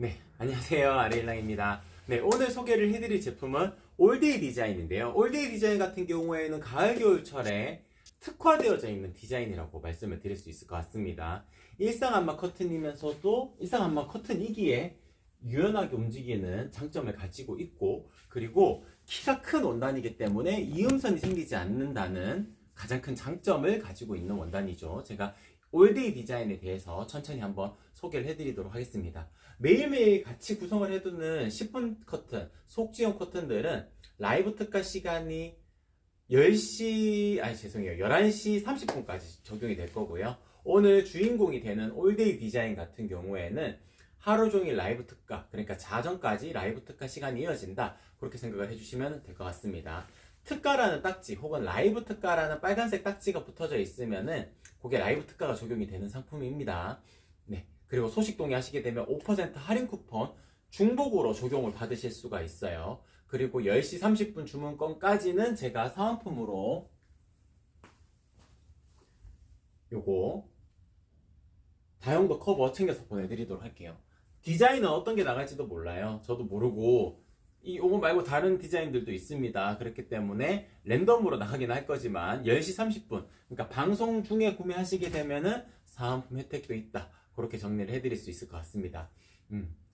네, 안녕하세요. 아레일랑입니다. 네, 오늘 소개를 해드릴 제품은 올데이 디자인인데요. 올데이 디자인 같은 경우에는 가을, 겨울철에 특화되어져 있는 디자인이라고 말씀을 드릴 수 있을 것 같습니다. 일상 안마 커튼이면서도 일상 안마 커튼이기에 유연하게 움직이는 장점을 가지고 있고, 그리고 키가 큰 원단이기 때문에 이음선이 생기지 않는다는 가장 큰 장점을 가지고 있는 원단이죠. 제가 올데이 디자인에 대해서 천천히 한번 소개를 해드리도록 하겠습니다. 매일매일 같이 구성을 해두는 10분 커튼, 속지용 커튼들은 라이브 특가 시간이 11시 30분까지 적용이 될 거고요. 오늘 주인공이 되는 올데이 디자인 같은 경우에는 하루 종일 라이브 특가, 그러니까 자정까지 라이브 특가 시간이 이어진다. 그렇게 생각을 해주시면 될 것 같습니다. 특가라는 딱지 혹은 라이브 특가라는 빨간색 딱지가 붙어져 있으면은 그게 라이브 특가가 적용이 되는 상품입니다. 네. 그리고 소식 동의하시게 되면 5% 할인 쿠폰 중복으로 적용을 받으실 수가 있어요. 그리고 10시 30분 주문권까지는 제가 사은품으로 요거 다용도 커버 챙겨서 보내드리도록 할게요. 디자인은 어떤 게 나갈지도 몰라요. 저도 모르고 이거 말고 다른 디자인들도 있습니다. 그렇기 때문에 랜덤으로 나가긴 할 거지만 10시 30분, 그러니까 방송 중에 구매하시게 되면은 사은품 혜택도 있다. 그렇게 정리를 해드릴 수 있을 것 같습니다.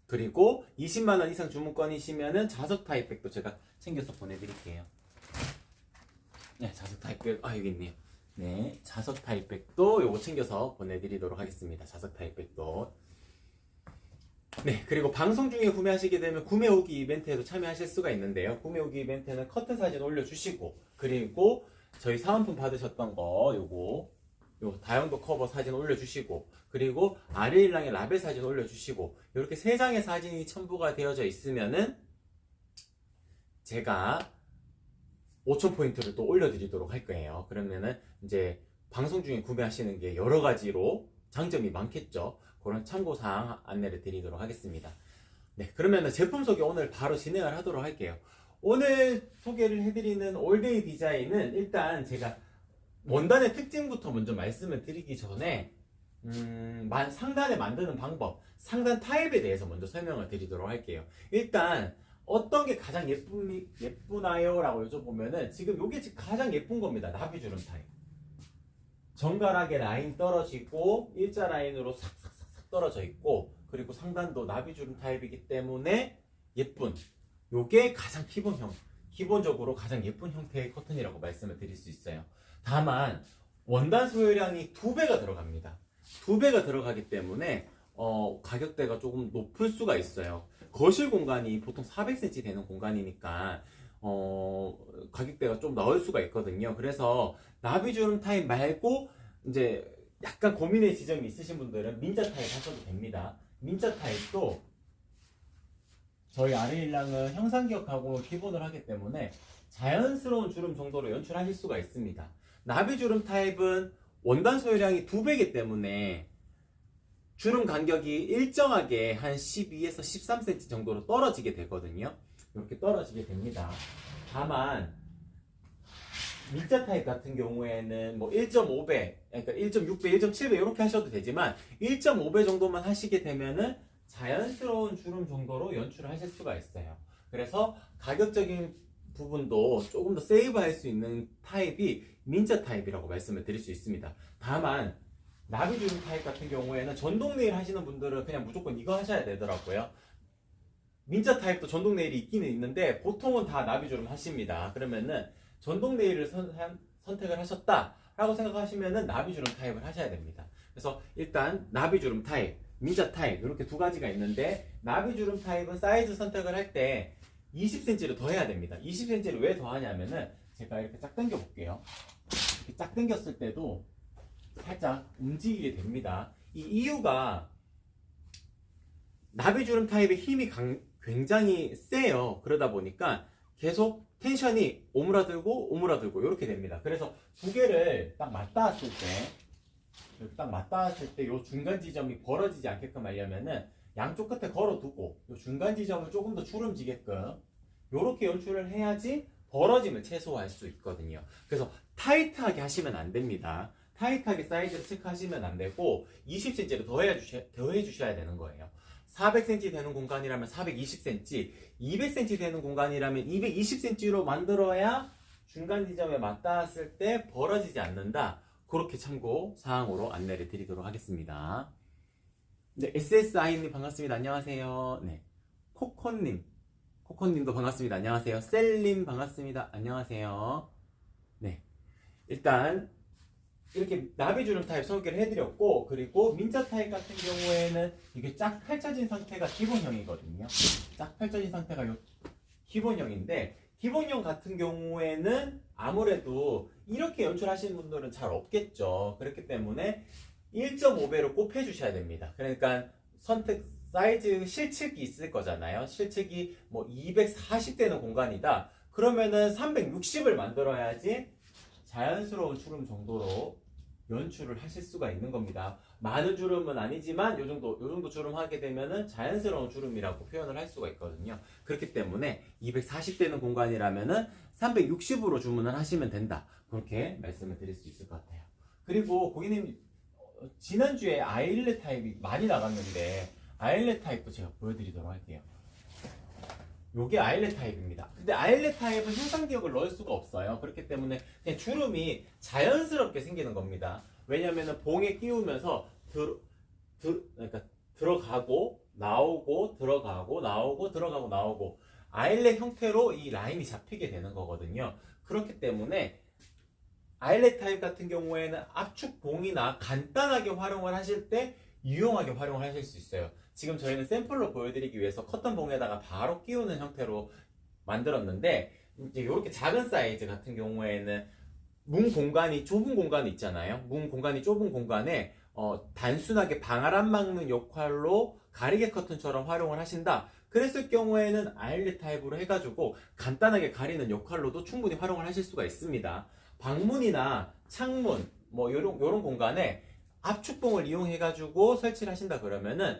그리고 20만원 이상 주문권이시면은 자석 타입백도 제가 챙겨서 보내드릴게요. 네, 자석 타입백, 여기 있네요. 네, 자석 타입백도 요거 챙겨서 보내드리도록 하겠습니다. 자석 타입백도. 네, 그리고 방송 중에 구매하시게 되면 구매 후기 이벤트에도 참여하실 수가 있는데요. 구매 후기 이벤트는 커튼 사진 올려주시고, 그리고 저희 사은품 받으셨던 거 요거 요 다용도 커버 사진 올려주시고, 그리고 아레일랑의 라벨 사진 올려주시고, 이렇게 3장의 사진이 첨부가 되어져 있으면은 제가 5,000포인트를 또 올려드리도록 할 거예요. 그러면은 이제 방송 중에 구매하시는 게 여러 가지로 장점이 많겠죠. 그런 참고사항 안내를 드리도록 하겠습니다. 네, 그러면 제품 소개 오늘 바로 진행을 하도록 할게요. 오늘 소개를 해드리는 올데이 디자인은 일단 제가 원단의 특징부터 먼저 말씀을 드리기 전에 상단에 만드는 방법, 상단 타입에 대해서 먼저 설명을 드리도록 할게요. 일단 어떤 게 가장 예쁘나요? 라고 여쭤보면은 지금 이게 가장 예쁜 겁니다. 나비주름 타입. 정갈하게 라인 떨어지고 일자 라인으로 싹싹 떨어져 있고, 그리고 상단도 나비주름 타입이기 때문에 예쁜, 요게 가장 기본적으로 가장 예쁜 형태의 커튼이라고 말씀을 드릴 수 있어요. 다만 원단 소요량이 2배가 들어갑니다. 2배가 들어가기 때문에 가격대가 조금 높을 수가 있어요. 거실 공간이 보통 400cm 되는 공간이니까 가격대가 좀 나올 수가 있거든요. 그래서 나비주름 타입 말고 이제 약간 고민의 지점이 있으신 분들은 민자 타입 하셔도 됩니다. 민자 타입도 저희 아레일랑은 형상기억하고 기본을 하기 때문에 자연스러운 주름 정도로 연출하실 수가 있습니다. 나비주름 타입은 원단 소요량이 2배이기 때문에 주름 간격이 일정하게 한 12에서 13cm 정도로 떨어지게 되거든요. 이렇게 떨어지게 됩니다. 다만 민자 타입 같은 경우에는 뭐 1.5배, 그러니까 1.6배, 1.7배 이렇게 하셔도 되지만 1.5배 정도만 하시게 되면은 자연스러운 주름 정도로 연출을 하실 수가 있어요. 그래서 가격적인 부분도 조금 더 세이브할 수 있는 타입이 민자 타입이라고 말씀을 드릴 수 있습니다. 다만 나비주름 타입 같은 경우에는 전동 네일 하시는 분들은 그냥 무조건 이거 하셔야 되더라고요. 민자 타입도 전동 네일이 있기는 있는데 보통은 다 나비주름 하십니다. 그러면은 전동 네일을 선택을 하셨다라고 생각하시면은 나비주름 타입을 하셔야 됩니다. 그래서 일단 나비주름 타입, 민자 타입 이렇게 두 가지가 있는데, 나비주름 타입은 사이즈 선택을 할 때 20cm를 더 해야 됩니다. 20cm를 왜 더 하냐면은 제가 이렇게 쫙 당겨 볼게요. 이렇게 쫙 당겼을 때도 살짝 움직이게 됩니다. 이 이유가 나비주름 타입의 힘이 굉장히 세요. 그러다 보니까 계속 텐션이 오므라들고 이렇게 됩니다. 그래서 두 개를 딱 맞닿았을 때 요 중간 지점이 벌어지지 않게끔 하려면은 양쪽 끝에 걸어두고 요 중간 지점을 조금 더 주름지게끔 요렇게 연출을 해야지 벌어짐을 최소화할 수 있거든요. 그래서 타이트하게 하시면 안 됩니다. 타이트하게 사이즈를 체크하시면 안 되고 20cm를 더해 주셔야 되는 거예요. 400cm 되는 공간이라면 420cm, 200cm 되는 공간이라면 220cm로 만들어야 중간 지점에 맞닿았을 때 벌어지지 않는다. 그렇게 참고 사항으로 안내를 드리도록 하겠습니다. 네, SSI님 반갑습니다. 안녕하세요. 네, 코코님도 반갑습니다. 안녕하세요. 셀님 반갑습니다. 안녕하세요. 네, 일단 이렇게 나비주름 타입 소개를 해드렸고, 그리고 민자 타입 같은 경우에는 이게 쫙 펼쳐진 상태가 기본형이거든요. 쫙 펼쳐진 상태가 기본형인데, 기본형 같은 경우에는 아무래도 이렇게 연출하시는 분들은 잘 없겠죠. 그렇기 때문에 1.5배로 꼭 해주셔야 됩니다. 그러니까 선택 사이즈 실측이 있을 거잖아요. 실측이 뭐 240 되는 공간이다. 그러면은 360을 만들어야지 자연스러운 주름 정도로 연출을 하실 수가 있는 겁니다. 많은 주름은 아니지만 요 정도 주름 하게 되면은 자연스러운 주름이라고 표현을 할 수가 있거든요. 그렇기 때문에 240 되는 공간이라면은 360으로 주문을 하시면 된다. 그렇게 말씀을 드릴 수 있을 것 같아요. 그리고 고객님, 지난주에 아일렛 타입이 많이 나갔는데 아일렛 타입도 제가 보여드리도록 할게요. 요게 아일렛 타입입니다. 근데 아일렛 타입은 형상 기억을 넣을 수가 없어요. 그렇기 때문에 그냥 주름이 자연스럽게 생기는 겁니다. 왜냐면은 봉에 끼우면서 그러니까 들어가고 나오고 들어가고 나오고 들어가고 나오고 아일렛 형태로 이 라인이 잡히게 되는 거거든요. 그렇기 때문에 아일렛 타입 같은 경우에는 압축 봉이나 간단하게 활용을 하실 때 유용하게 활용을 하실 수 있어요. 지금 저희는 샘플로 보여드리기 위해서 커튼 봉에다가 바로 끼우는 형태로 만들었는데, 이제 이렇게 작은 사이즈 같은 경우에는 좁은 공간이 있잖아요. 문 공간이 좁은 공간에 단순하게 방아람 막는 역할로 가리개 커튼처럼 활용을 하신다. 그랬을 경우에는 아일렛 타입으로 해가지고 간단하게 가리는 역할로도 충분히 활용을 하실 수가 있습니다. 방문이나 창문 뭐 요런 공간에 압축봉을 이용해가지고 설치를 하신다 그러면은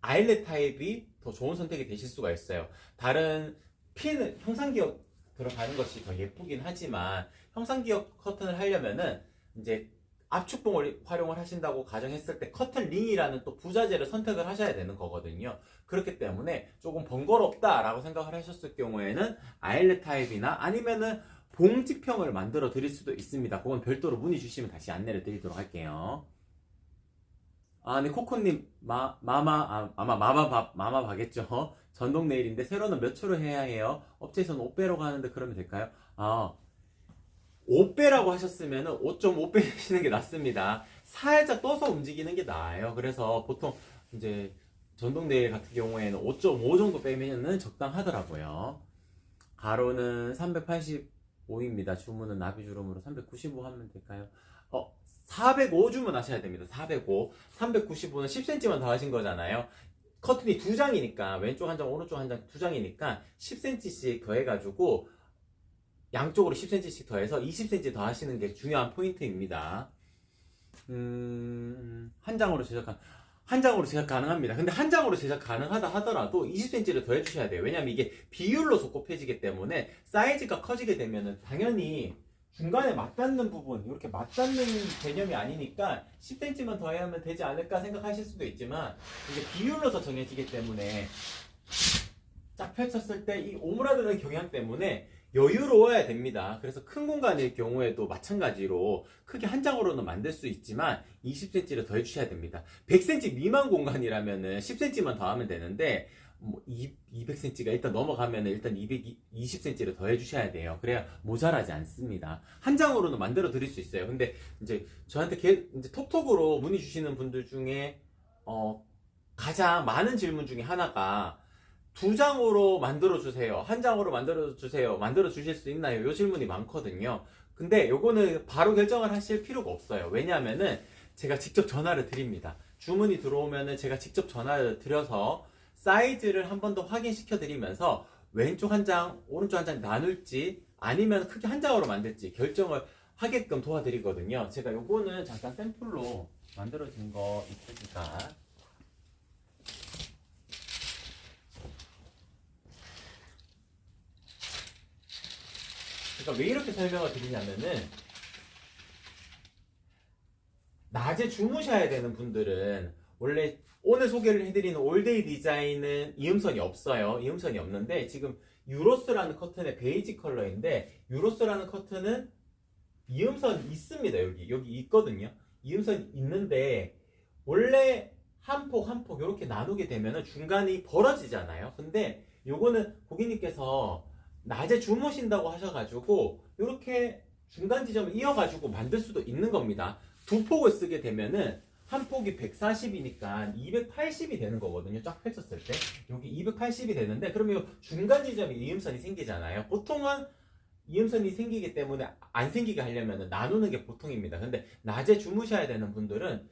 아일렛 타입이 더 좋은 선택이 되실 수가 있어요. 다른 핀은 형상기역 들어가는 것이 더 예쁘긴 하지만 형상기역 커튼을 하려면은 이제 압축봉을 활용을 하신다고 가정했을 때 커튼 링이라는 또 부자재를 선택을 하셔야 되는 거거든요. 그렇기 때문에 조금 번거롭다라고 생각을 하셨을 경우에는 아일렛 타입이나 아니면은 봉지평을 만들어 드릴 수도 있습니다. 그건 별도로 문의 주시면 다시 안내를 드리도록 할게요. 네, 코코님, 아마 마마바겠죠? 전동 네일인데, 세로는 몇 초로 해야 해요? 업체에서는 5배라고 하는데, 그러면 될까요? 5배라고 하셨으면 5.5배 하시는 게 낫습니다. 살짝 떠서 움직이는 게 나아요. 그래서 보통, 이제, 전동 네일 같은 경우에는 5.5 정도 빼면은 적당하더라고요. 가로는 385입니다. 주문은 나비주름으로 395 하면 될까요? 405 주문하셔야 됩니다. 405. 395는 10cm만 더 하신 거잖아요. 커튼이 두 장이니까, 왼쪽 한 장, 오른쪽 한 장, 두 장이니까 10cm씩 더해가지고 양쪽으로 10cm씩 더해서 20cm 더 하시는 게 중요한 포인트입니다. 한 장으로 제작 가능합니다. 근데 한 장으로 제작 가능하다 하더라도 20cm를 더 해주셔야 돼요. 왜냐면 이게 비율로 속곱해지기 때문에 사이즈가 커지게 되면은 당연히 중간에 맞닿는 부분, 이렇게 맞닿는 개념이 아니니까 10cm만 더 해야 하면 되지 않을까 생각하실 수도 있지만 이게 비율로서 정해지기 때문에 쫙 펼쳤을 때 이 오므라드는 경향 때문에 여유로워야 됩니다. 그래서 큰 공간일 경우에도 마찬가지로 크게 한 장으로는 만들 수 있지만 20cm를 더 해주셔야 됩니다. 100cm 미만 공간이라면은 10cm만 더 하면 되는데 200cm가 일단 넘어가면 일단 220cm를 더 해주셔야 돼요. 그래야 모자라지 않습니다. 한 장으로는 만들어 드릴 수 있어요. 근데 이제 저한테 이제 톡톡으로 문의 주시는 분들 중에 가장 많은 질문 중에 하나가 2장으로 만들어 주세요. 한 장으로 만들어 주세요. 만들어 주실 수 있나요? 이 질문이 많거든요. 근데 요거는 바로 결정을 하실 필요가 없어요. 왜냐하면은 제가 직접 전화를 드립니다. 주문이 들어오면은 제가 직접 전화를 드려서 사이즈를 한 번 더 확인시켜 드리면서 왼쪽 한 장, 오른쪽 한 장 나눌지 아니면 크게 한 장으로 만들지 결정을 하게끔 도와드리거든요. 제가 요거는 잠깐 샘플로 만들어진 거 있으니까 제가 왜 이렇게 설명을 드리냐면은 낮에 주무셔야 되는 분들은 원래 오늘 소개를 해드리는 올데이 디자인은 이음선이 없어요. 이음선이 없는데 지금 유로스라는 커튼의 베이지 컬러인데 유로스라는 커튼은 이음선 있습니다. 여기 있거든요. 이음선 있는데 원래 한 폭 한 폭 이렇게 나누게 되면은 중간이 벌어지잖아요. 근데 요거는 고객님께서 낮에 주무신다고 하셔가지고 이렇게 중간 지점을 이어가지고 만들 수도 있는 겁니다. 두 폭을 쓰게 되면은 한 폭이 140이니까 280이 되는 거거든요. 쫙 펼쳤을 때 여기 280이 되는데 그러면 중간 지점에 이음선이 생기잖아요. 보통은 이음선이 생기기 때문에 안 생기게 하려면 나누는 게 보통입니다. 근데 낮에 주무셔야 되는 분들은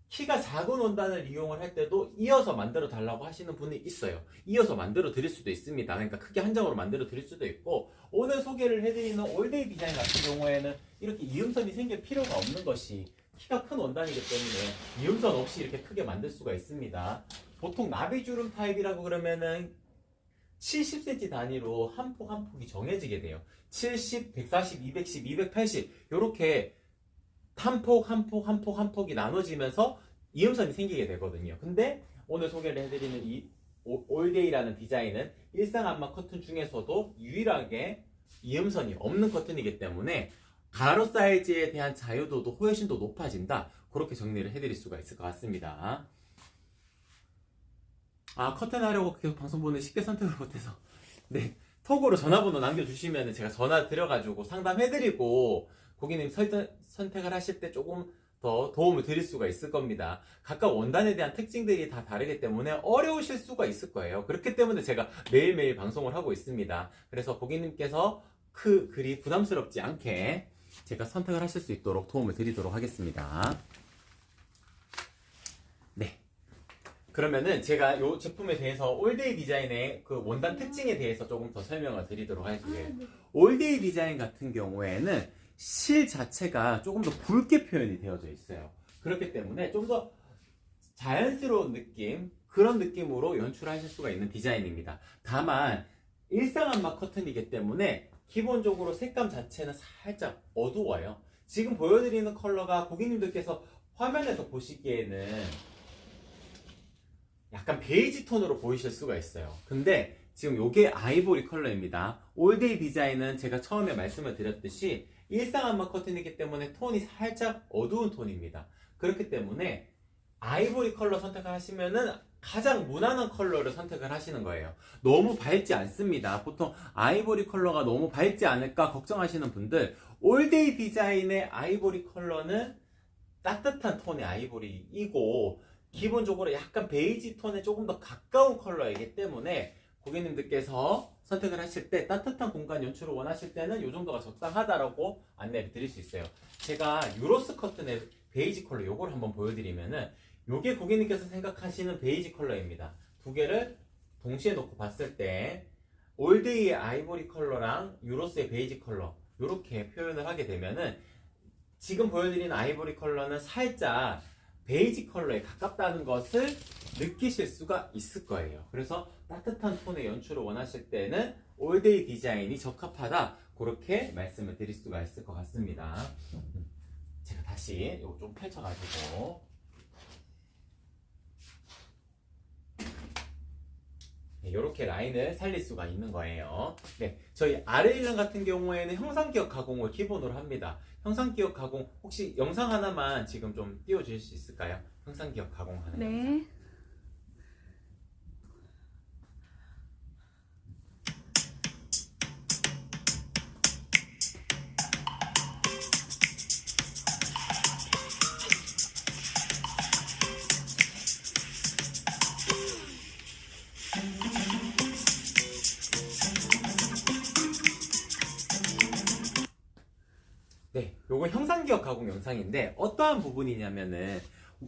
키가 작은 원단을 이용을 할 때도 이어서 만들어 달라고 하시는 분이 있어요. 이어서 만들어 드릴 수도 있습니다. 그러니까 크게 한 장으로 만들어 드릴 수도 있고 오늘 소개를 해드리는 올데이 디자인 같은 경우에는 이렇게 이음선이 생길 필요가 없는 것이 키가 큰 원단이기 때문에 이음선 없이 이렇게 크게 만들 수가 있습니다. 보통 나비주름 타입이라고 그러면은 70cm 단위로 한 폭 한 폭이 정해지게 돼요. 70, 140, 210, 280 이렇게 한 폭 한 폭 한 폭 한 폭이 나눠지면서 이음선이 생기게 되거든요. 근데 오늘 소개를 해드리는 이 올데이라는 디자인은 일상 안마 커튼 중에서도 유일하게 이음선이 없는 커튼이기 때문에 가로 사이즈에 대한 자유도도 훨씬 더 높아진다. 그렇게 정리를 해드릴 수가 있을 것 같습니다. 커튼 하려고 계속 방송 보는데 쉽게 선택을 못해서 네, 톡으로 전화번호 남겨주시면 제가 전화 드려가지고 상담해드리고 고객님 선택을 하실 때 조금 더 도움을 드릴 수가 있을 겁니다. 각각 원단에 대한 특징들이 다 다르기 때문에 어려우실 수가 있을 거예요. 그렇기 때문에 제가 매일매일 방송을 하고 있습니다. 그래서 고객님께서 그리 부담스럽지 않게 제가 선택을 하실 수 있도록 도움을 드리도록 하겠습니다. 네. 그러면은 제가 이 제품에 대해서 올데이 디자인의 그 원단 특징에 대해서 조금 더 설명을 드리도록 할게요. 올데이 디자인 같은 경우에는 실 자체가 조금 더 굵게 표현이 되어져 있어요. 그렇기 때문에 좀 더 자연스러운 느낌, 그런 느낌으로 연출하실 수가 있는 디자인입니다. 다만 일상 안마 커튼이기 때문에 기본적으로 색감 자체는 살짝 어두워요. 지금 보여드리는 컬러가 고객님들께서 화면에서 보시기에는 약간 베이지 톤으로 보이실 수가 있어요. 근데 지금 요게 아이보리 컬러입니다. 올데이 디자인은 제가 처음에 말씀을 드렸듯이 일상 안마 커튼이기 때문에 톤이 살짝 어두운 톤입니다. 그렇기 때문에 아이보리 컬러 선택을 하시면은 가장 무난한 컬러를 선택을 하시는 거예요. 너무 밝지 않습니다. 보통 아이보리 컬러가 너무 밝지 않을까 걱정하시는 분들, 올데이 디자인의 아이보리 컬러는 따뜻한 톤의 아이보리이고 기본적으로 약간 베이지 톤에 조금 더 가까운 컬러이기 때문에 고객님들께서 선택을 하실 때 따뜻한 공간 연출을 원하실 때는 이 정도가 적당하다라고 안내를 드릴 수 있어요. 제가 유로스 커튼의 베이지 컬러 요걸 한번 보여드리면은 요게 고객님께서 생각하시는 베이지 컬러입니다. 두 개를 동시에 놓고 봤을 때 올데이의 아이보리 컬러랑 유로스의 베이지 컬러 요렇게 표현을 하게 되면은 지금 보여드리는 아이보리 컬러는 살짝 베이지 컬러에 가깝다는 것을 느끼실 수가 있을 거예요. 그래서 따뜻한 톤의 연출을 원하실 때는 올데이 디자인이 적합하다, 그렇게 말씀을 드릴 수가 있을 것 같습니다. 제가 다시 이거 좀 펼쳐가지고 이렇게 라인을 살릴 수가 있는 거예요. 네, 저희 아레일런 같은 경우에는 형상기억 가공을 기본으로 합니다. 형상기억 가공 혹시 영상 하나만 지금 좀 띄워주실 수 있을까요? 형상기억 가공하는 네. 영상. 네, 요건 형상기억 가공 영상인데 어떠한 부분이냐면은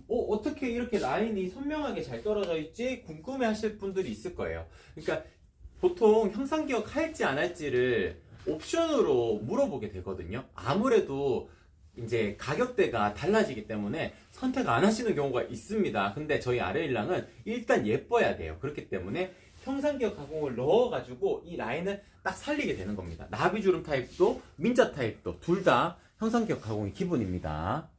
어떻게 이렇게 라인이 선명하게 잘 떨어져 있지? 궁금해 하실 분들이 있을 거예요. 그러니까 보통 형상기억 할지 안 할지를 옵션으로 물어보게 되거든요. 아무래도 이제 가격대가 달라지기 때문에 선택 안 하시는 경우가 있습니다. 근데 저희 아레일랑은 일단 예뻐야 돼요. 그렇기 때문에 형상기억 가공을 넣어가지고 이 라인을 딱 살리게 되는 겁니다. 나비주름 타입도 민자 타입도 둘 다 형상기억 가공이 기본입니다.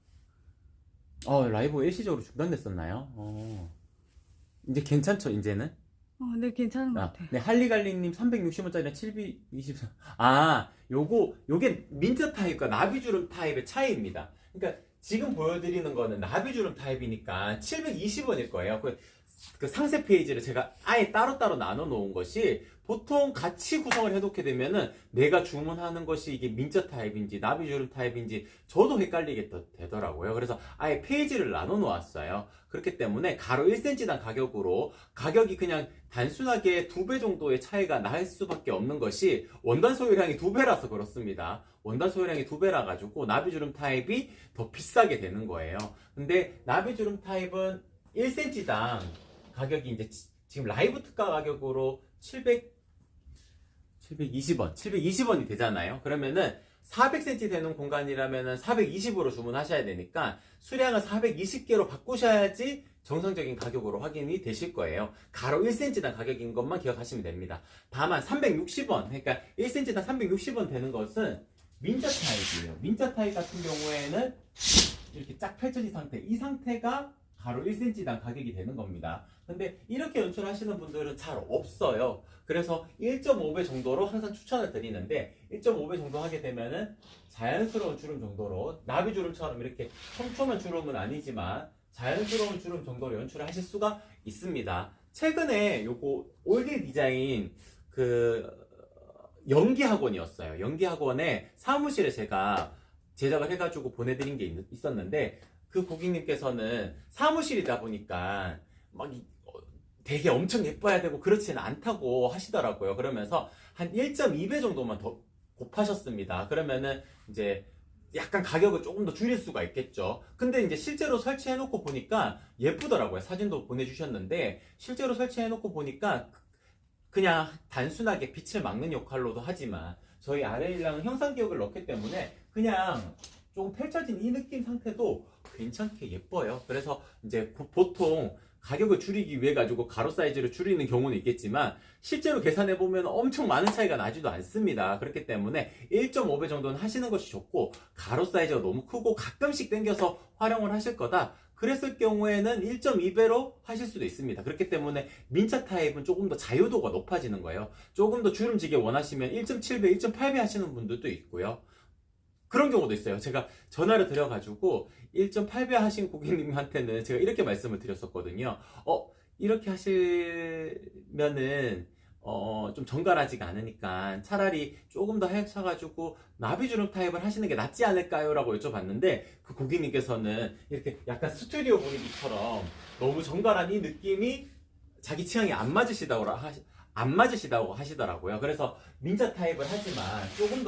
라이브 일시적으로 중단됐었나요? 이제 괜찮죠, 이제는? 네, 괜찮은 것 아, 같아. 네, 할리갈리님 360원짜리랑 724. 요게 민트 타입과 나비주름 타입의 차이입니다. 그러니까 지금 보여드리는 거는 나비주름 타입이니까 720원일 거예요. 그 상세 페이지를 제가 아예 따로따로 나눠 놓은 것이 보통 같이 구성을 해놓게 되면은 내가 주문하는 것이 이게 민저 타입인지 나비주름 타입인지 저도 헷갈리게 되더라고요. 그래서 아예 페이지를 나눠 놓았어요. 그렇기 때문에 가로 1cm당 가격으로 가격이 그냥 단순하게 2배 정도의 차이가 날 수밖에 없는 것이 원단 소유량이 2배라서 그렇습니다. 원단 소유량이 2배라 가지고 나비주름 타입이 더 비싸게 되는 거예요. 근데 나비주름 타입은 1cm당 가격이 이제 지금 라이브 특가 가격으로 720원이 되잖아요. 그러면은 400cm 되는 공간이라면은 420으로 주문하셔야 되니까 수량을 420개로 바꾸셔야지 정상적인 가격으로 확인이 되실 거예요. 가로 1cm당 가격인 것만 기억하시면 됩니다. 다만 360원, 그러니까 1cm당 360원 되는 것은 민자 타입이에요. 민자 타입 같은 경우에는 이렇게 쫙 펼쳐진 상태, 이 상태가 가로 1cm당 가격이 되는 겁니다. 근데 이렇게 연출하시는 분들은 잘 없어요. 그래서 1.5배 정도로 항상 추천을 드리는데 1.5배 정도 하게 되면은 자연스러운 주름 정도로 나비주름처럼 이렇게 촘촘한 주름은 아니지만 자연스러운 주름 정도로 연출을 하실 수가 있습니다. 최근에 요거 올드 디자인 그 연기학원이었어요. 연기학원에 사무실에 제가 제작을 해가지고 보내드린 게 있었는데 그 고객님께서는 사무실이다 보니까 막 되게 엄청 예뻐야 되고 그렇지는 않다고 하시더라고요. 그러면서 한 1.2배 정도만 더 곱하셨습니다. 그러면은 이제 약간 가격을 조금 더 줄일 수가 있겠죠. 근데 이제 실제로 설치해놓고 보니까 예쁘더라고요. 사진도 보내주셨는데 실제로 해놓고 보니까 그냥 단순하게 빛을 막는 역할로도 하지만 저희 아래일랑은 형상 기억을 넣기 때문에 그냥 조금 펼쳐진 이 느낌 상태도 괜찮게 예뻐요. 그래서 이제 보통 가격을 줄이기 위해 가지고 가로 사이즈를 줄이는 경우는 있겠지만 실제로 계산해 보면 엄청 많은 차이가 나지도 않습니다. 그렇기 때문에 1.5배 정도는 하시는 것이 좋고 가로 사이즈가 너무 크고 가끔씩 당겨서 활용을 하실 거다. 그랬을 경우에는 1.2배로 하실 수도 있습니다. 그렇기 때문에 민차 타입은 조금 더 자유도가 높아지는 거예요. 조금 더 주름지게 원하시면 1.7배, 1.8배 하시는 분들도 있고요. 그런 경우도 있어요. 제가 전화를 드려가지고 1.8배 하신 고객님한테는 제가 이렇게 말씀을 드렸었거든요. 이렇게 하시면은 좀 정갈하지가 않으니까 차라리 조금 더 하셔가지고 나비주름 타입을 하시는 게 낫지 않을까요? 라고 여쭤봤는데 그 고객님께서는 이렇게 약간 스튜디오 분위기처럼 너무 정갈한 이 느낌이 자기 취향이 안 맞으시다고 하시더라고요. 그래서 민자 타입을 하지만 조금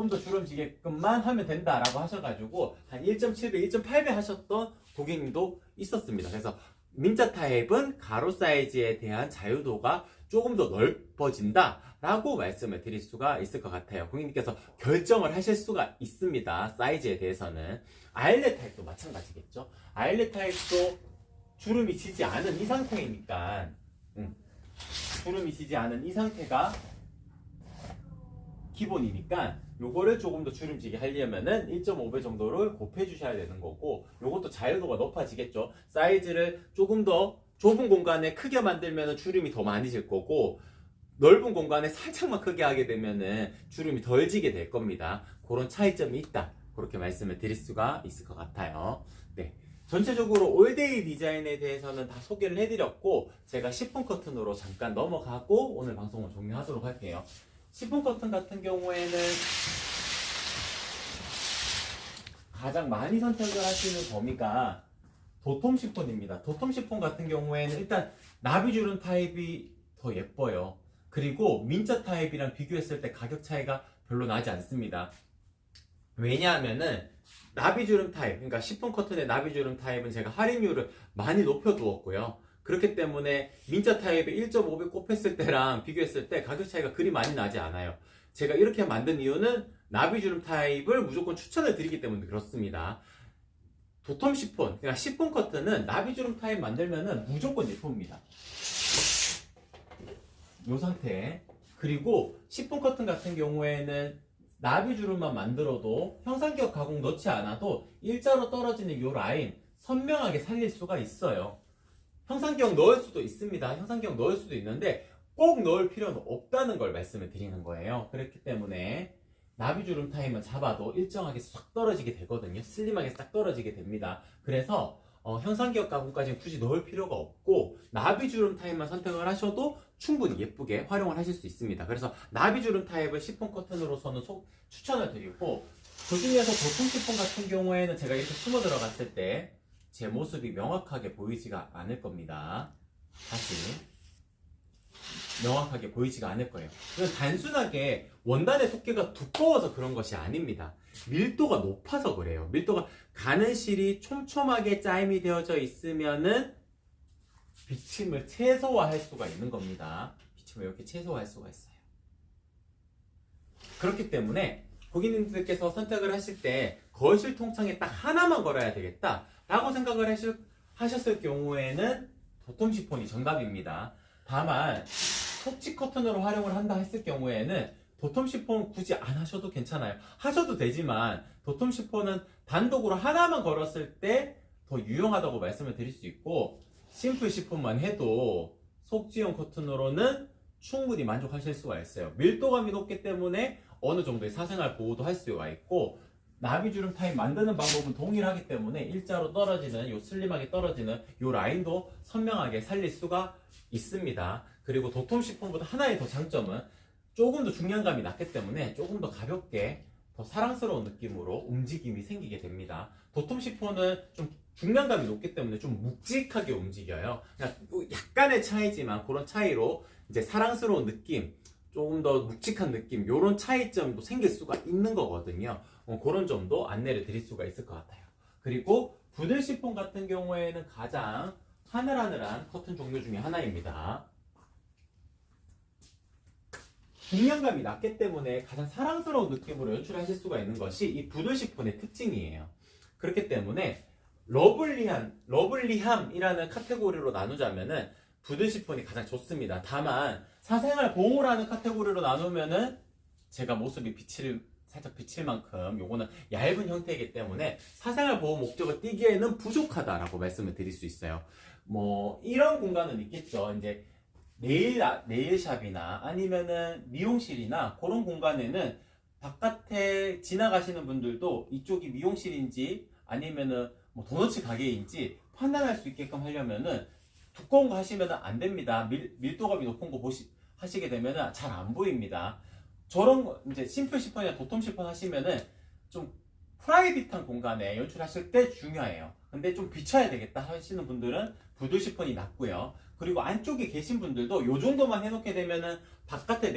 더 주름지게끔만 하면 된다라고 하셔가지고 한 1.7배, 1.8배 하셨던 고객님도 있었습니다. 그래서 민자 타입은 가로 사이즈에 대한 자유도가 조금 더 넓어진다 라고 말씀을 드릴 수가 있을 것 같아요. 고객님께서 결정을 하실 수가 있습니다. 사이즈에 대해서는. 아일렛 타입도 마찬가지겠죠. 아일렛 타입도 주름이 지지 않은 이 상태이니까 주름이 지지 않은 이 상태가 기본이니까 요거를 조금 더 주름지게 하려면은 1.5배 정도를 곱해 주셔야 되는 거고 요것도 자유도가 높아지겠죠. 사이즈를 조금 더 좁은 공간에 크게 만들면은 주름이 더 많이 질 거고 넓은 공간에 살짝만 크게 하게 되면은 주름이 덜 지게 될 겁니다. 그런 차이점이 있다. 그렇게 말씀을 드릴 수가 있을 것 같아요. 네. 전체적으로 올데이 디자인에 대해서는 다 소개를 해드렸고 제가 시폰 커튼으로 잠깐 넘어가고 오늘 방송을 종료하도록 할게요. 시폰 커튼 같은 경우에는 가장 많이 선택을 하시는 범위가 도톰 시폰입니다. 도톰 시폰 같은 경우에는 일단 나비주름 타입이 더 예뻐요. 그리고 민자 타입이랑 비교했을 때 가격 차이가 별로 나지 않습니다. 왜냐하면은 나비주름 타입, 그러니까 시폰 커튼의 나비주름 타입은 제가 할인율을 많이 높여두었고요. 그렇기 때문에 민자 타입의 1.5배 곱했을 때랑 비교했을 때 가격 차이가 그리 많이 나지 않아요. 제가 이렇게 만든 이유는 나비주름 타입을 무조건 추천을 드리기 때문에 그렇습니다. 도톰 시폰, 그러니까 시폰 커튼은 나비주름 타입 만들면은 무조건 예쁩니다. 이 상태. 그리고 시폰 커튼 같은 경우에는 나비주름만 만들어도 형상기억 가공 넣지 않아도 일자로 떨어지는 이 라인 선명하게 살릴 수가 있어요. 형상기억 넣을 수도 있습니다. 형상기억 넣을 수도 있는데 꼭 넣을 필요는 없다는 걸 말씀을 드리는 거예요. 그렇기 때문에 나비주름 타임만 잡아도 일정하게 싹 떨어지게 되거든요. 슬림하게 싹 떨어지게 됩니다. 그래서 형상기억 가공까지는 굳이 넣을 필요가 없고 나비주름 타입만 선택을 하셔도 충분히 예쁘게 활용을 하실 수 있습니다. 그래서 나비주름 타입을 시폰 커튼으로서는 추천을 드리고, 그 중에서 보통 시폰 같은 경우에는 제가 이렇게 숨어 들어갔을 때 제 모습이 명확하게 보이지가 않을 겁니다. 다시 명확하게 보이지가 않을 거예요. 이건 단순하게 원단의 두께가 두꺼워서 그런 것이 아닙니다. 밀도가 높아서 그래요. 밀도가 가는 실이 촘촘하게 짜임이 되어져 있으면은 비침을 최소화할 수가 있는 겁니다. 비침을 이렇게 최소화할 수가 있어요. 그렇기 때문에 고객님들께서 선택을 하실 때 거실 통창에 딱 하나만 걸어야 되겠다 라고 생각을 하셨을 경우에는 도톰 시폰이 정답입니다. 다만 속지 커튼으로 활용을 한다 했을 경우에는 도톰 시폰 굳이 안 하셔도 괜찮아요. 하셔도 되지만 도톰 시폰은 단독으로 하나만 걸었을 때 더 유용하다고 말씀을 드릴 수 있고, 심플 시폰만 해도 속지용 커튼으로는 충분히 만족하실 수가 있어요. 밀도감이 높기 때문에 어느 정도의 사생활 보호도 할 수가 있고, 나비주름 타입 만드는 방법은 동일하기 때문에 일자로 떨어지는 요 슬림하게 떨어지는 요 라인도 선명하게 살릴 수가 있습니다. 그리고 도톰 시폰보다 하나의 더 장점은 조금 더 중량감이 낮기 때문에 조금 더 가볍게 더 사랑스러운 느낌으로 움직임이 생기게 됩니다. 도톰 시폰은 좀 중량감이 높기 때문에 좀 묵직하게 움직여요. 그냥 약간의 차이지만 그런 차이로 이제 사랑스러운 느낌, 조금 더 묵직한 느낌, 이런 차이점도 생길 수가 있는 거거든요. 그런 점도 안내를 드릴 수가 있을 것 같아요. 그리고 부들 시폰 같은 경우에는 가장 하늘하늘한 커튼 종류 중에 하나입니다. 중량감이 낮기 때문에 가장 사랑스러운 느낌으로 연출하실 수가 있는 것이 이 부들 시폰의 특징이에요. 그렇기 때문에 러블리함이라는 카테고리로 나누자면은 부들 시폰이 가장 좋습니다. 다만 사생활 보호를 하는 카테고리로 나누면은 제가 모습이 살짝 비칠 만큼 요거는 얇은 형태이기 때문에 사생활 보호 목적을 띠기에는 부족하다라고 말씀을 드릴 수 있어요. 뭐 이런 공간은 있겠죠. 이제 네일샵이나 아니면은 미용실이나 그런 공간에는 바깥에 지나가시는 분들도 이쪽이 미용실인지 아니면은 뭐 도너츠 가게인지 판단할 수 있게끔 하려면은 두꺼운 거 하시면은 안 됩니다. 밀도감이 높은 거 하시게 되면은 잘 안 보입니다. 저런 거 이제 심플 시폰이나 도톰 시폰 하시면은 좀 프라이빗한 공간에 연출하실 때 중요해요. 근데 좀 비춰야 되겠다 하시는 분들은 부들 시폰이 낫고요. 그리고 안쪽에 계신 분들도 요 정도만 해놓게 되면은 바깥에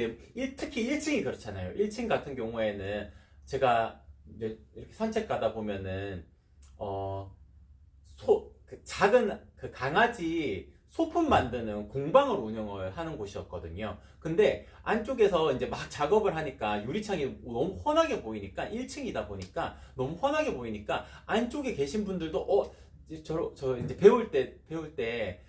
특히 1층이 그렇잖아요. 1층 같은 경우에는 제가 이제 이렇게 산책 가다 보면은 작은 그 강아지 소품 만드는 공방을 운영을 하는 곳이었거든요. 근데 안쪽에서 이제 막 작업을 하니까 유리창이 너무 훤하게 보이니까 1층이다 보니까 너무 훤하게 보이니까 안쪽에 계신 분들도 저 이제 배울 때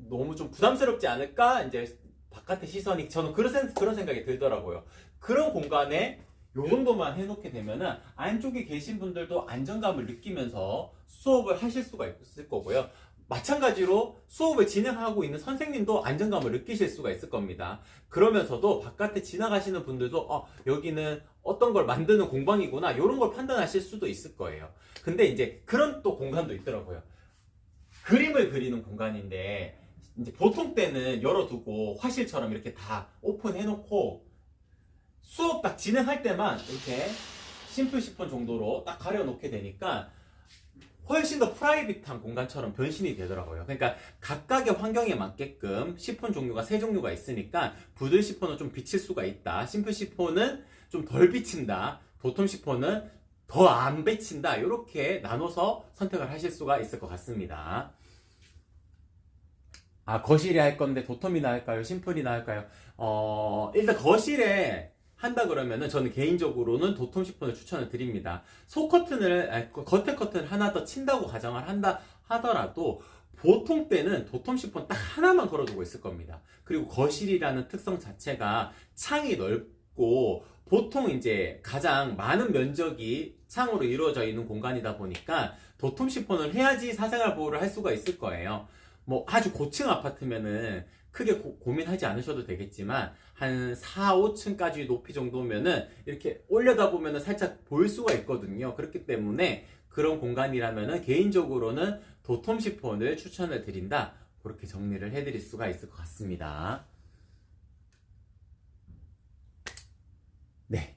너무 좀 부담스럽지 않을까? 이제 바깥의 시선이 저는 그런 생각이 들더라고요. 그런 공간에 요 정도만 해놓게 되면은 안쪽에 계신 분들도 안정감을 느끼면서 수업을 하실 수가 있을 거고요. 마찬가지로 수업을 진행하고 있는 선생님도 안정감을 느끼실 수가 있을 겁니다. 그러면서도 바깥에 지나가시는 분들도 여기는 어떤 걸 만드는 공방이구나 이런 걸 판단하실 수도 있을 거예요. 근데 이제 그런 또 공간도 있더라고요. 그림을 그리는 공간인데 이제 보통 때는 열어두고 화실처럼 이렇게 다 오픈해놓고 수업 딱 진행할 때만 이렇게 심플 시폰 정도로 딱 가려놓게 되니까 훨씬 더 프라이빗한 공간처럼 변신이 되더라고요. 그러니까 각각의 환경에 맞게끔 시폰 종류가 3종류가 있으니까 부들 시폰은 좀 비칠 수가 있다. 심플 시폰은 좀 덜 비친다. 도톰 시폰은 더 안 비친다. 이렇게 나눠서 선택을 하실 수가 있을 것 같습니다. 거실에 할 건데 도톰이나 할까요? 심플이나 할까요? 일단 거실에 한다 그러면은 저는 개인적으로는 도톰 시폰을 추천을 드립니다. 겉에 커튼을 하나 더 친다고 가정을 한다 하더라도 보통 때는 도톰 시폰 딱 하나만 걸어두고 있을 겁니다. 그리고 거실이라는 특성 자체가 창이 넓고 보통 이제 가장 많은 면적이 창으로 이루어져 있는 공간이다 보니까 도톰 시폰을 해야지 사생활 보호를 할 수가 있을 거예요. 뭐 아주 고층 아파트면은 크게 고민하지 않으셔도 되겠지만 한 4, 5층까지 높이 정도면은 이렇게 올려다 보면은 살짝 보일 수가 있거든요. 그렇기 때문에 그런 공간이라면은 개인적으로는 도톰 시폰을 추천을 드린다. 그렇게 정리를 해드릴 수가 있을 것 같습니다. 네.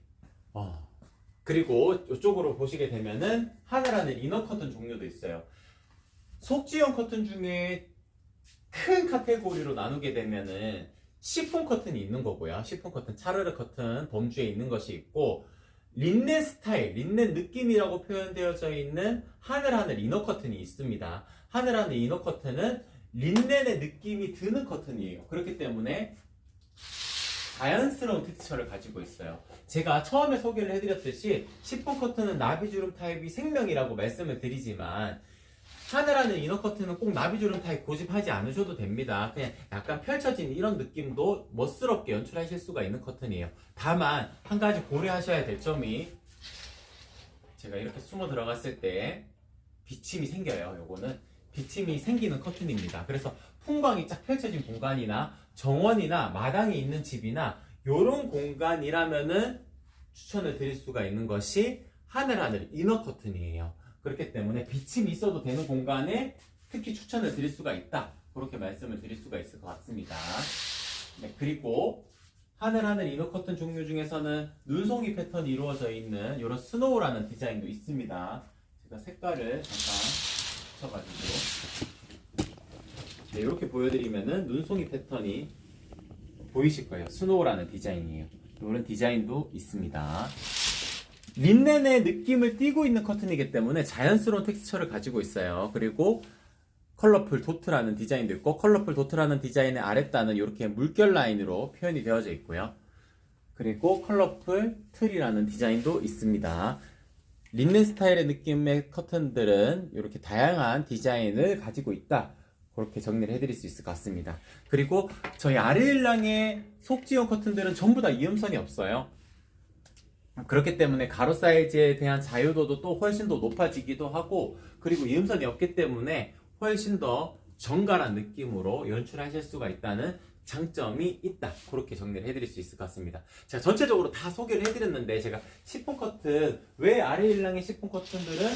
그리고 이쪽으로 보시게 되면은 하늘하늘 이너 커튼 종류도 있어요. 속지형 커튼 중에 큰 카테고리로 나누게 되면은 시폰 커튼이 있는 거고요. 시폰 커튼, 차르르 커튼 범주에 있는 것이 있고, 린넨 스타일, 린넨 느낌이라고 표현되어져 있는 하늘하늘 이너 커튼이 있습니다. 하늘하늘 이너 커튼은 린넨의 느낌이 드는 커튼이에요. 그렇기 때문에 자연스러운 텍스처를 가지고 있어요. 제가 처음에 소개를 해드렸듯이 시폰 커튼은 나비주름 타입이 생명이라고 말씀을 드리지만 하늘하늘 이너 커튼은 꼭 나비주름 타입 고집하지 않으셔도 됩니다. 그냥 약간 펼쳐진 이런 느낌도 멋스럽게 연출하실 수가 있는 커튼이에요. 다만 한 가지 고려하셔야 될 점이, 제가 이렇게 숨어 들어갔을 때 비침이 생겨요. 요거는 비침이 생기는 커튼입니다. 그래서 풍광이 쫙 펼쳐진 공간이나 정원이나 마당이 있는 집이나 요런 공간이라면은 추천을 드릴 수가 있는 것이 하늘하늘 이너 커튼이에요. 그렇기 때문에 비침이 있어도 되는 공간에 특히 추천을 드릴 수가 있다. 그렇게 말씀을 드릴 수가 있을 것 같습니다. 네, 그리고 하늘하늘 이너 커튼 종류 중에서는 눈송이 패턴이 이루어져 있는 이런 스노우라는 디자인도 있습니다. 제가 색깔을 잠깐 붙여가지고 네, 이렇게 보여드리면은 눈송이 패턴이 보이실 거예요. 스노우라는 디자인이에요. 이런 디자인도 있습니다. 린넨의 느낌을 띠고 있는 커튼이기 때문에 자연스러운 텍스처를 가지고 있어요. 그리고 컬러풀 도트라는 디자인도 있고, 컬러풀 도트라는 디자인의 아랫단은 이렇게 물결 라인으로 표현이 되어져 있고요. 그리고 컬러풀 틀이라는 디자인도 있습니다. 린넨 스타일의 느낌의 커튼들은 이렇게 다양한 디자인을 가지고 있다. 그렇게 정리를 해드릴 수 있을 것 같습니다. 그리고 저희 아르일랑의 속지형 커튼들은 전부 다 이음선이 없어요. 그렇기 때문에 가로 사이즈에 대한 자유도도 또 훨씬 더 높아지기도 하고, 그리고 이음선이 없기 때문에 훨씬 더 정갈한 느낌으로 연출하실 수가 있다는 장점이 있다. 그렇게 정리를 해드릴 수 있을 것 같습니다. 제가 전체적으로 다 소개를 해드렸는데, 제가 시폰 커튼, 왜 아르일랑의 시폰 커튼들은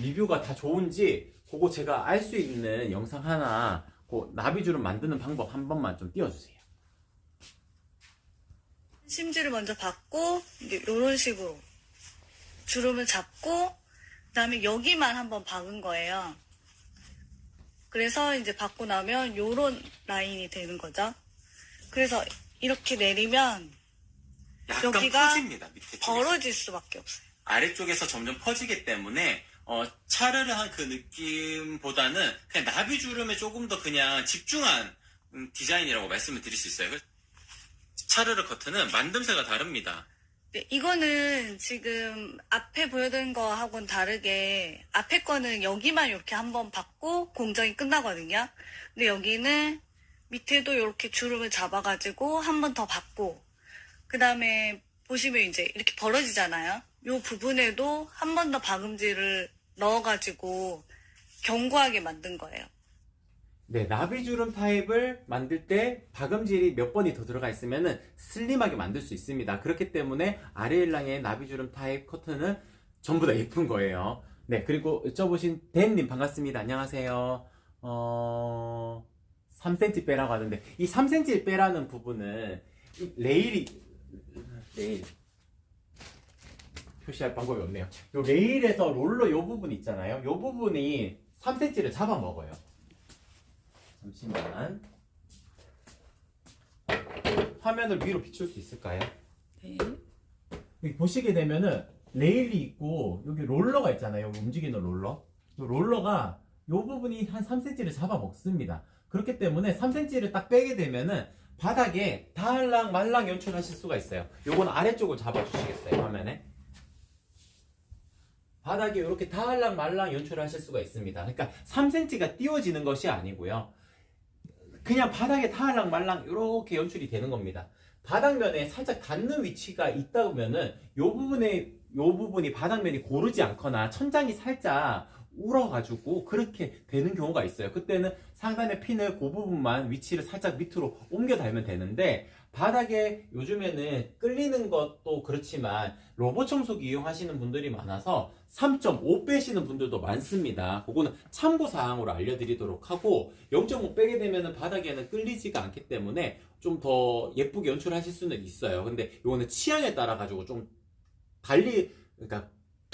리뷰가 다 좋은지 그거 제가 알 수 있는 영상 하나, 그 나비주름 만드는 방법 한 번만 좀 띄워주세요. 심지를 먼저 받고 이런 식으로 주름을 잡고 그다음에 여기만 한번 박은 거예요. 그래서 이제 받고 나면 요런 라인이 되는 거죠. 그래서 이렇게 내리면 약간 여기가 퍼집니다. 밑에 쪽에서. 벌어질 수밖에 없어요. 아래쪽에서 점점 퍼지기 때문에 차르르한 그 느낌보다는 그냥 나비주름에 조금 더 그냥 집중한 디자인이라고 말씀을 드릴 수 있어요. 차르르 커튼은 만듦새가 다릅니다. 네, 이거는 지금 앞에 보여드린 거하고는 다르게 앞에 거는 여기만 이렇게 한번 받고 공정이 끝나거든요. 근데 여기는 밑에도 이렇게 주름을 잡아가지고 한 번 더 받고, 그 다음에 보시면 이제 이렇게 벌어지잖아요. 이 부분에도 한 번 더 박음질을 넣어가지고 견고하게 만든 거예요. 네, 나비주름 타입을 만들 때 박음질이 몇 번이 더 들어가 있으면 슬림하게 만들 수 있습니다. 그렇기 때문에 아르일랑의 나비주름 타입 커튼은 전부 다 예쁜 거예요. 네, 그리고 여쭤보신 댄님 반갑습니다. 안녕하세요. 3cm 빼라고 하는데, 이 3cm 빼라는 부분은 레일 표시할 방법이 없네요. 요 레일에서 롤러 요 부분 있잖아요. 요 부분이 3cm를 잡아먹어요. 잠시만. 화면을 위로 비출 수 있을까요? 네. 여기 보시게 되면은 레일이 있고 여기 롤러가 있잖아요. 여기 움직이는 롤러. 요 롤러가 요 부분이 한 3cm를 잡아먹습니다. 그렇기 때문에 3cm를 딱 빼게 되면은 바닥에 달랑 말랑 연출하실 수가 있어요. 요건 아래쪽을 잡아주시겠어요, 화면에? 바닥에 이렇게 달랑 말랑 연출하실 수가 있습니다. 그러니까 3cm가 띄워지는 것이 아니고요. 그냥 바닥에 달랑 말랑 이렇게 연출이 되는 겁니다. 바닥면에 살짝 닿는 위치가 있다 보면은 요 부분이 바닥면이 고르지 않거나 천장이 살짝 울어가지고 그렇게 되는 경우가 있어요. 그때는 상단의 핀을 그 부분만 위치를 살짝 밑으로 옮겨 달면 되는데, 바닥에 요즘에는 끌리는 것도 그렇지만 로봇 청소기 이용하시는 분들이 많아서 3.5 빼시는 분들도 많습니다. 그거는 참고사항으로 알려드리도록 하고, 0.5 빼게 되면 바닥에는 끌리지가 않기 때문에 좀 더 예쁘게 연출하실 수는 있어요. 근데 이거는 취향에 따라 가지고 좀 그러니까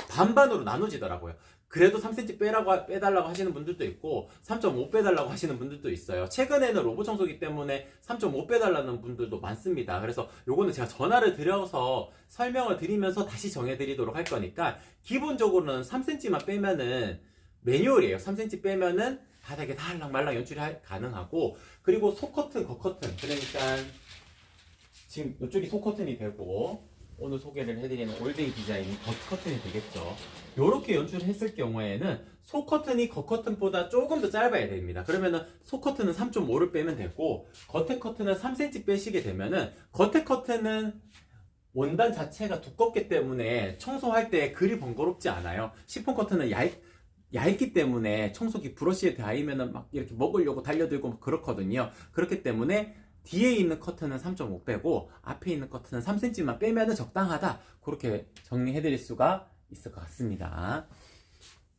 반반으로 나눠지더라고요. 그래도 3cm 빼달라고 하시는 분들도 있고 3.5 빼달라고 하시는 분들도 있어요. 최근에는 로봇 청소기 때문에 3.5 빼달라는 분들도 많습니다. 그래서 요거는 제가 전화를 드려서 설명을 드리면서 다시 정해드리도록 할 거니까, 기본적으로는 3cm만 빼면은 매뉴얼이에요. 3cm 빼면은 바닥에 달랑말랑 연출이 가능하고, 그리고 속커튼, 겉커튼, 그러니까 지금 이쪽이 속커튼이 되고 오늘 소개를 해드리는 올데이 디자인이 겉커튼이 되겠죠. 이렇게 연출했을 경우에는 속커튼이 겉커튼보다 조금 더 짧아야 됩니다. 그러면은 속커튼은 3.5를 빼면 되고, 겉에 커튼은 3cm 빼시게 되면은, 겉에 커튼은 원단 자체가 두껍기 때문에 청소할 때 그리 번거롭지 않아요. 시폰 커튼은 얇기 때문에 청소기 브러쉬에 닿으면은 막 이렇게 먹으려고 달려들고 그렇거든요. 그렇기 때문에 뒤에 있는 커튼은 3.5 빼고 앞에 있는 커튼은 3cm만 빼면 적당하다, 그렇게 정리해드릴 수가 있을 것 같습니다.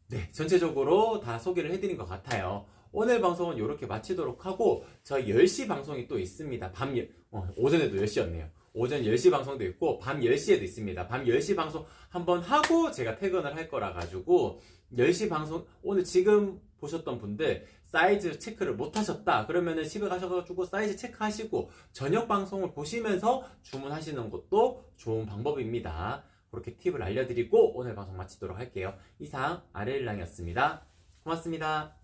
네, 전체적으로 다 소개를 해드린 것 같아요. 오늘 방송은 이렇게 마치도록 하고, 저희 10시 방송이 또 있습니다. 오전에도 10시였네요. 오전 10시 방송도 있고 밤 10시에도 있습니다. 밤 10시 방송 한번 하고 제가 퇴근을 할 거라 가지고, 10시 방송, 오늘 지금 보셨던 분들 사이즈 체크를 못 하셨다 그러면은 집에 가셔가지고 사이즈 체크하시고 저녁 방송을 보시면서 주문하시는 것도 좋은 방법입니다. 그렇게 팁을 알려드리고 오늘 방송 마치도록 할게요. 이상 아레일랑이었습니다. 고맙습니다.